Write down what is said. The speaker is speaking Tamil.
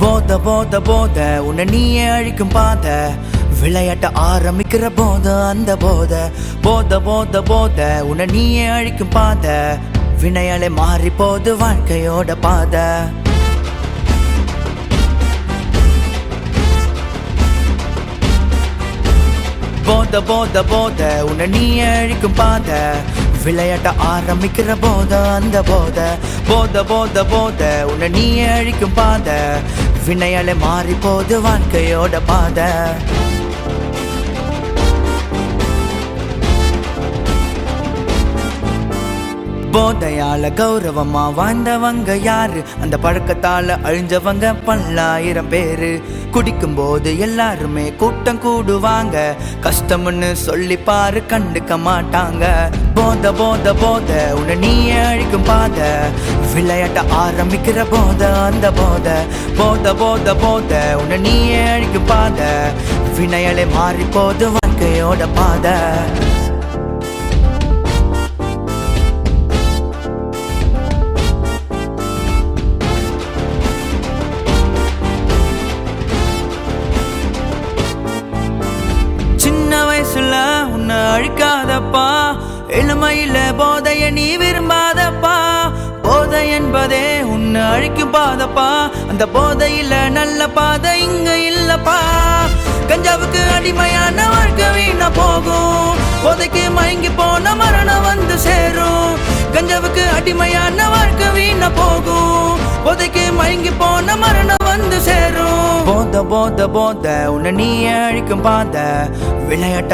போத போத போத உன்னை நீயே அழிக்கும் பாத விளையாட்ட ஆரம்பிக்கிற போத அந்த போத போத போத போத உன்னை நீயே அழிக்கும் பாத வினையாலே மாறி போது வாழ்க்கையோட பாத போத போத போத உன்னை நீயே அழிக்கும் பாத விளையாட்ட ஆரம்பிக்கிற போத அந்த போத போத போத போத உன்னை நீயே அழிக்கும் பாத வினையாலே மாறி போது வாழ்க்கையோட பாத போதையால கௌரவமா வாழ்ந்தவங்க யாரு அந்த பழக்கத்தால அழிஞ்சவங்க பல்லாயிரம் பேரு குடிக்கும் போது எல்லாருமே கூட்டம் கூடுவாங்க கஷ்டம்னு சொல்லி பாரு கண்டுக்க மாட்டாங்க போத போத போத உன்னை நீயே அழிக்கும் பாத விளையாட்ட ஆரம்பிக்கிற போத அந்த போத போத போத போத உன்னை நீயே அழிக்கும் பாத வினையாலே மாறி போது வாழ்க்கையோட பாத வயசுல உன்னை அழிக்காதப்பா இளமையில போதைய நீ விரும்பாதப்பா போதை என்பதே உன்னை அழிக்கும் பாதப்பா அந்த போதையில நல்ல பாதை இங்க இல்லப்பா கஞ்சாவுக்கு அடிமையான வாழ்க்கை வீணா போகும் போதைக்கு மயங்கி போன மரணம் வந்து சேரும் கஞ்சாவுக்கு அடிமையான வாழ்க்கை வீணா போகும் போதைக்கு மயங்கி போன மரணம் வந்து சேரும் போத போத போத உன்னை நீயே அழிக்கும் பாத விளையாட்ட